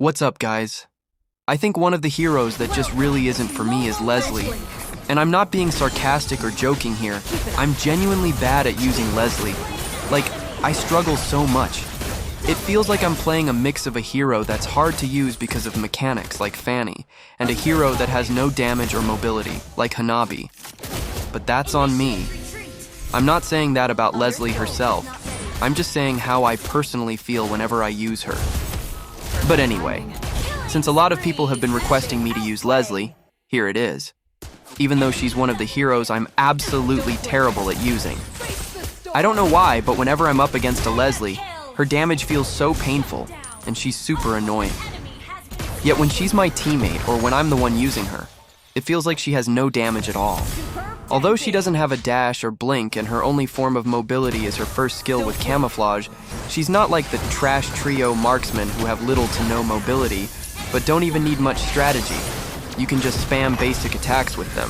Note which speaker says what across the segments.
Speaker 1: What's up, guys? I think one of the heroes that just really isn't for me is Lesley. And I'm not being sarcastic or joking here. I'm genuinely bad at using Lesley. Like, I struggle so much. It feels like I'm playing a mix of a hero that's hard to use because of mechanics, like Fanny, and a hero that has no damage or mobility, like Hanabi. But that's on me. I'm not saying that about Lesley herself. I'm just saying how I personally feel whenever I use her. But anyway, since a lot of people have been requesting me to use Lesley, here it is. Even though she's one of the heroes I'm absolutely terrible at using. I don't know why, but whenever I'm up against a Lesley, her damage feels so painful, and she's super annoying. Yet when she's my teammate, or when I'm the one using her, it feels like she has no damage at all. Although she doesn't have a dash or blink and her only form of mobility is her first skill with camouflage, she's not like the trash trio marksmen who have little to no mobility, but don't even need much strategy. You can just spam basic attacks with them.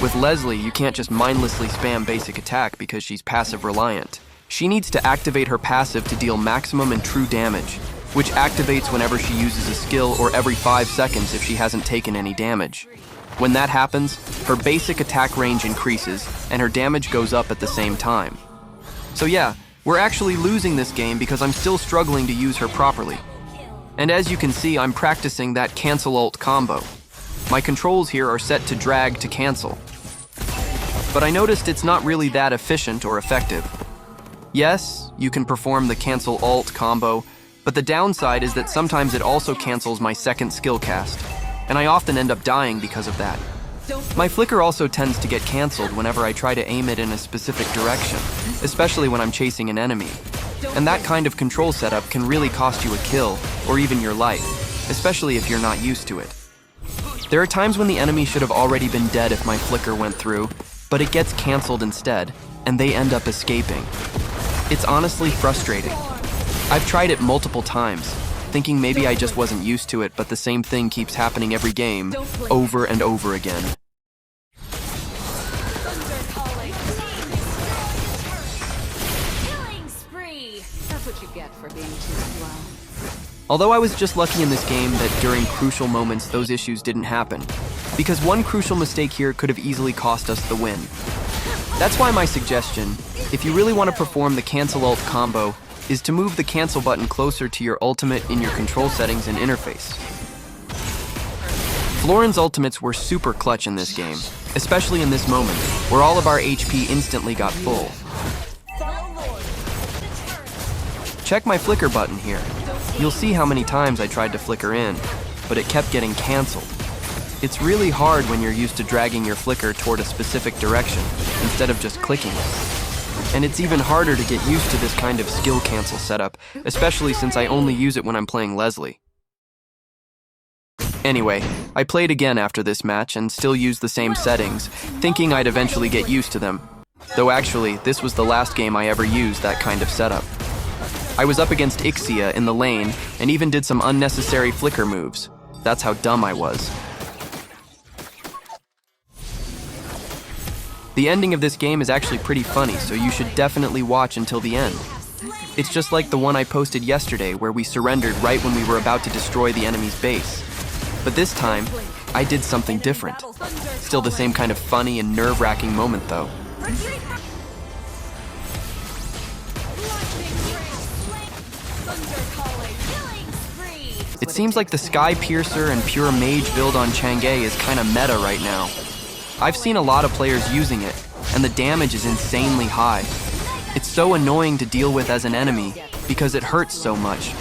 Speaker 1: With Lesley, you can't just mindlessly spam basic attack because she's passive reliant. She needs to activate her passive to deal maximum and true damage, which activates whenever she uses a skill or every 5 seconds if she hasn't taken any damage. When that happens, her basic attack range increases and her damage goes up at the same time. So yeah, we're actually losing this game because I'm still struggling to use her properly. And as you can see, I'm practicing that cancel ult combo. My controls here are set to drag to cancel. But I noticed it's not really that efficient or effective. Yes, you can perform the cancel ult combo, but the downside is that sometimes it also cancels my second skill cast, and I often end up dying because of that. My flicker also tends to get cancelled whenever I try to aim it in a specific direction, especially when I'm chasing an enemy. And that kind of control setup can really cost you a kill, or even your life, especially if you're not used to it. There are times when the enemy should have already been dead if my flicker went through, but it gets cancelled instead, and they end up escaping. It's honestly frustrating. I've tried it multiple times, thinking maybe I just wasn't used to it, but the same thing keeps happening every game, over and over again.
Speaker 2: That's what you get for being too slow.
Speaker 1: Although I was just lucky in this game that during crucial moments those issues didn't happen, because one crucial mistake here could have easily cost us the win. That's why my suggestion, if you really want to perform the cancel ult combo, is to move the cancel button closer to your ultimate in your control settings and interface. Florin's ultimates were super clutch in this game, especially in this moment, where all of our HP instantly got full. Check my flicker button here. You'll see how many times I tried to flicker in, but it kept getting cancelled. It's really hard when you're used to dragging your flicker toward a specific direction, instead of just clicking it. And it's even harder to get used to this kind of skill cancel setup, especially since I only use it when I'm playing Lesley. Anyway, I played again after this match and still used the same settings, thinking I'd eventually get used to them. Though actually, this was the last game I ever used that kind of setup. I was up against Ixia in the lane and even did some unnecessary flicker moves. That's how dumb I was. The ending of this game is actually pretty funny, so you should definitely watch until the end. It's just like the one I posted yesterday where we surrendered right when we were about to destroy the enemy's base. But this time, I did something different. Still the same kind of funny and nerve-wracking moment though. It seems like the Sky Piercer and Pure Mage build on Chang'e is kinda meta right now. I've seen a lot of players using it, and the damage is insanely high. It's so annoying to deal with as an enemy, because it hurts so much.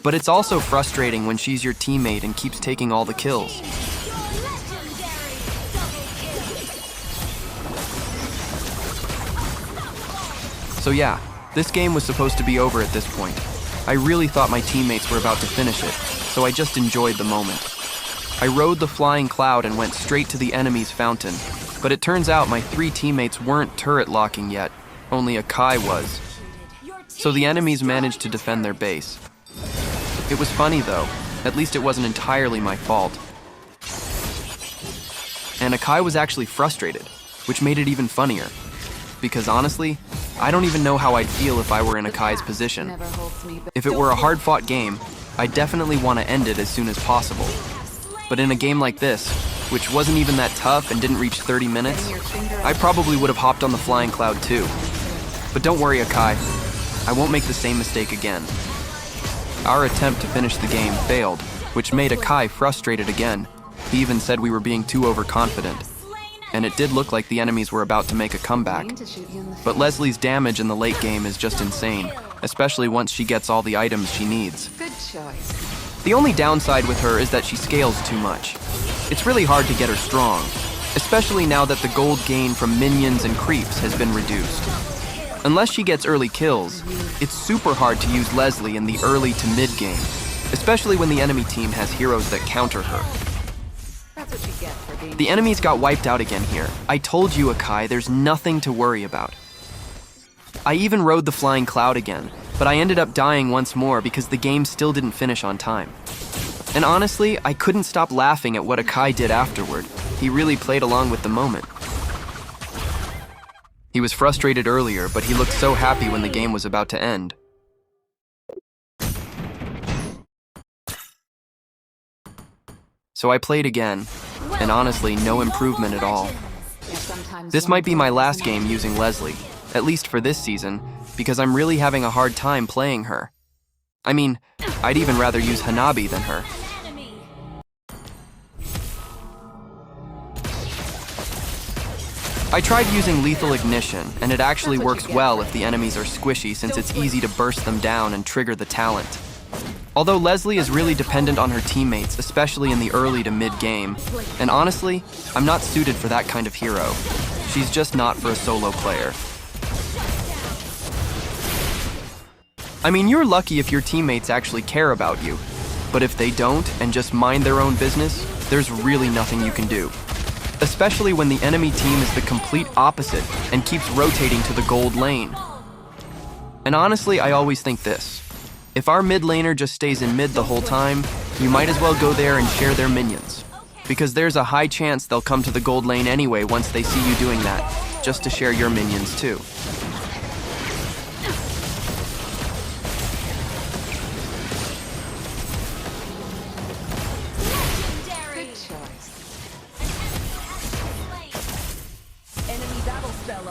Speaker 1: But it's also frustrating when she's your teammate and keeps taking all the kills. So yeah, this game was supposed to be over at this point. I really thought my teammates were about to finish it, so I just enjoyed the moment. I rode the flying cloud and went straight to the enemy's fountain, but it turns out my 3 teammates weren't turret locking yet, only Akai was. So the enemies managed to defend their base. It was funny though, at least it wasn't entirely my fault. And Akai was actually frustrated, which made it even funnier. Because honestly, I don't even know how I'd feel if I were in Akai's position. If it were a hard-fought game, I definitely want to end it as soon as possible. But in a game like this, which wasn't even that tough and didn't reach 30 minutes, I probably would have hopped on the flying cloud too. But don't worry, Akai. I won't make the same mistake again. Our attempt to finish the game failed, which made Akai frustrated again. He even said we were being too overconfident. And it did look like the enemies were about to make a comeback. But Lesley's damage in the late game is just insane, especially once she gets all the items she needs.
Speaker 2: Good choice.
Speaker 1: The only downside with her is that she scales too much. It's really hard to get her strong, especially now that the gold gain from minions and creeps has been reduced. Unless she gets early kills, it's super hard to use Lesley in the early to mid game, especially when the enemy team has heroes that counter her.
Speaker 2: That's what you get for being...
Speaker 1: The enemies got wiped out again here. I told you, Akai, there's nothing to worry about. I even rode the flying cloud again, but I ended up dying once more because the game still didn't finish on time. And honestly, I couldn't stop laughing at what Akai did afterward. He really played along with the moment. He was frustrated earlier, but he looked so happy when the game was about to end. So I played again, and honestly, no improvement at all. This might be my last game using Lesley, at least for this season, because I'm really having a hard time playing her. I mean, I'd even rather use Hanabi than her. I tried using Lethal Ignition, and it actually works well if the enemies are squishy since it's easy to burst them down and trigger the talent. Although Lesley is really dependent on her teammates, especially in the early to mid-game, and honestly, I'm not suited for that kind of hero. She's just not for a solo player. I mean, you're lucky if your teammates actually care about you, but if they don't and just mind their own business, there's really nothing you can do. Especially when the enemy team is the complete opposite and keeps rotating to the gold lane. And honestly, I always think this. If our mid laner just stays in mid the whole time, you might as well go there and share their minions. Because there's a high chance they'll come to the gold lane anyway once they see you doing that, just to share your minions too.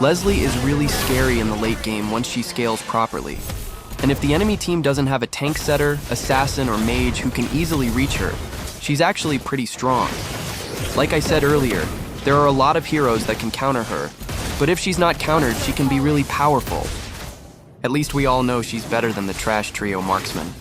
Speaker 1: Lesley is really scary in the late game once she scales properly. And if the enemy team doesn't have a tank setter, assassin, or mage who can easily reach her, she's actually pretty strong. Like I said earlier, there are a lot of heroes that can counter her, but if she's not countered, she can be really powerful. At least we all know she's better than the trash trio marksman.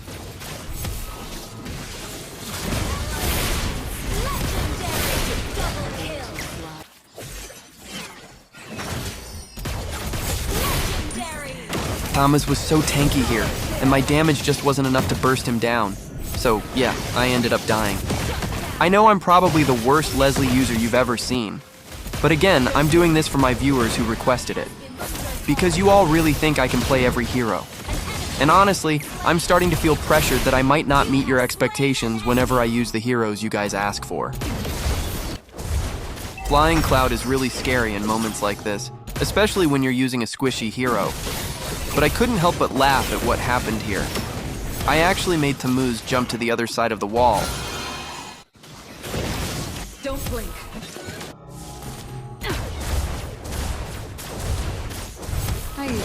Speaker 1: Thomas was so tanky here, and my damage just wasn't enough to burst him down. So yeah, I ended up dying. I know I'm probably the worst Lesley user you've ever seen. But again, I'm doing this for my viewers who requested it. Because you all really think I can play every hero. And honestly, I'm starting to feel pressured that I might not meet your expectations whenever I use the heroes you guys ask for. Flying Cloud is really scary in moments like this, especially when you're using a squishy hero. But I couldn't help but laugh at what happened here. I actually made Tammuz jump to the other side of the wall.
Speaker 2: Don't blink.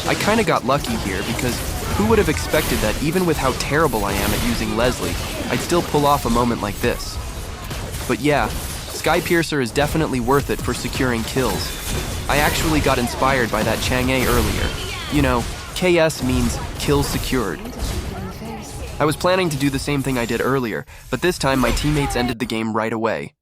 Speaker 1: I kinda got lucky here because who would have expected that even with how terrible I am at using Lesley, I'd still pull off a moment like this. But yeah, Skypiercer is definitely worth it for securing kills. I actually got inspired by that Chang'e earlier. You know, KS means kill secured. I was planning to do the same thing I did earlier, but this time my teammates ended the game right away.